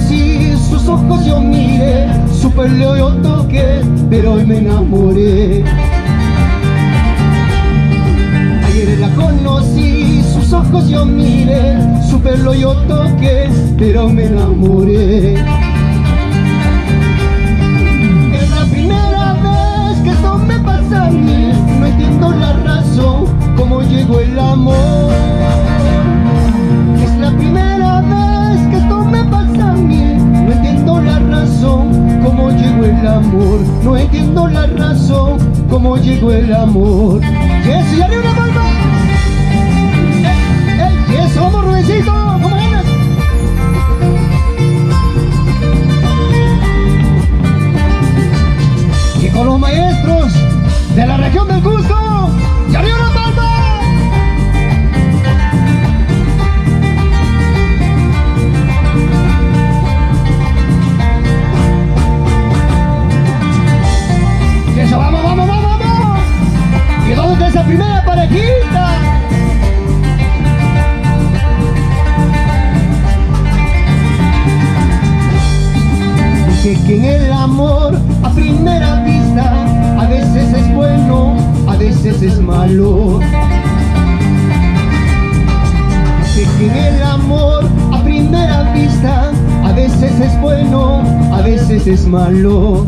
conocí, sus ojos yo miré, su pelo yo toqué, pero hoy me enamoré. Ayer la conocí, sus ojos yo miré, su pelo yo toqué, pero me enamoré. Es la primera vez que esto me pasa a mí, no entiendo la razón, cómo llegó el amor. Es la primera vez que esto me pasa a mí, no entiendo la razón, cómo llegó el amor. No entiendo la razón, cómo llegó el amor. Yes, y arriba una palma. Yes, vamos Rubensito, ¿cómo ganas? Y con los maestros de la región del Cusco, y arriba una palma. Eso, vamos, vamos, vamos, vamos. ¿Y dónde está esa primera parejita? Dice que en el amor a primera vista a veces es bueno, a veces es malo. Dice que en el amor a primera vista a veces es bueno, a veces es malo.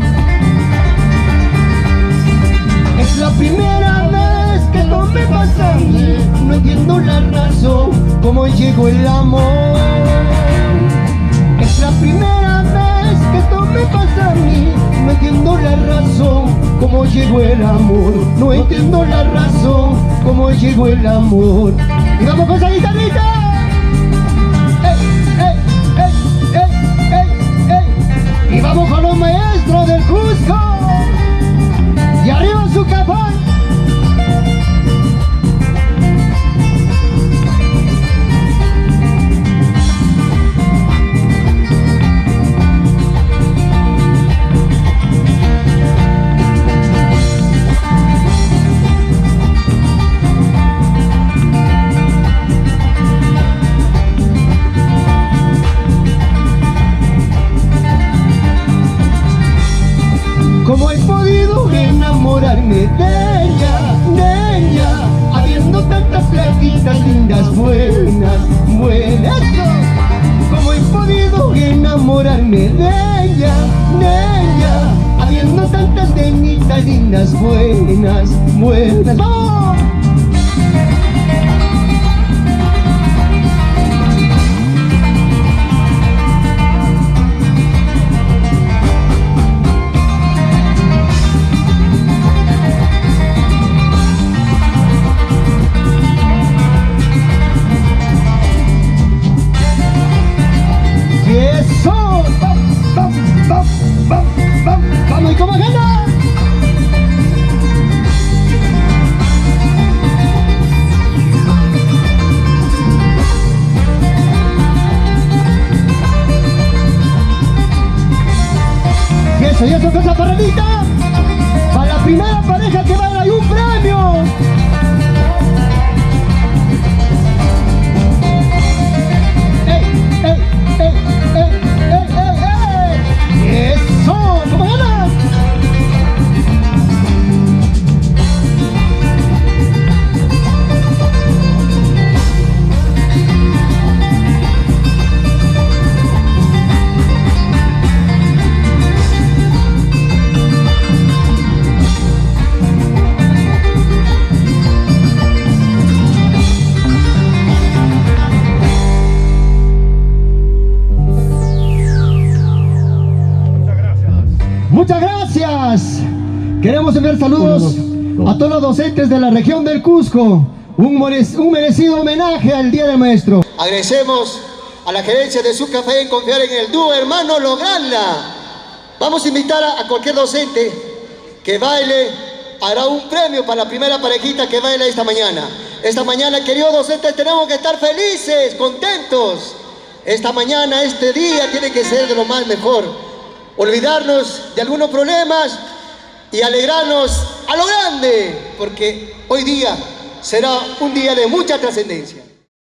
Es la primera vez que esto me pasa a mí, no entiendo la razón, cómo llegó el amor. Es la primera vez que esto me pasa a mí, no entiendo la razón, cómo llegó el amor. No entiendo la razón, cómo llegó el amor. Y vamos con esa guitarrita. Y vamos con los maestros del Cusco. Y arriba su capón. ¿Cómo he podido enamorarme de ella, habiendo tantas flaquitas lindas, buenas, buenas? ¿Cómo he podido enamorarme de ella, habiendo tantas nenitas lindas, buenas, buenas? ¡Vamos! ¡Vamos! ¿Y cómo gana? Y eso con esa paradita. Para la primera pareja que va a dar un premio. ¡Eso! ¿Cómo ganas? Muchas gracias. Queremos enviar saludos a todos los docentes de la región del Cusco. Un merecido homenaje al Día del Maestro. Agradecemos a la gerencia de Su Café en confiar en el dúo hermano Lograrla. Vamos a invitar a cualquier docente que baile. Hará un premio para la primera parejita que baila esta mañana. Esta mañana, queridos docentes, tenemos que estar felices, contentos. Esta mañana, este día tiene que ser de lo más mejor. Olvidarnos de algunos problemas y alegrarnos a lo grande, porque hoy día será un día de mucha trascendencia.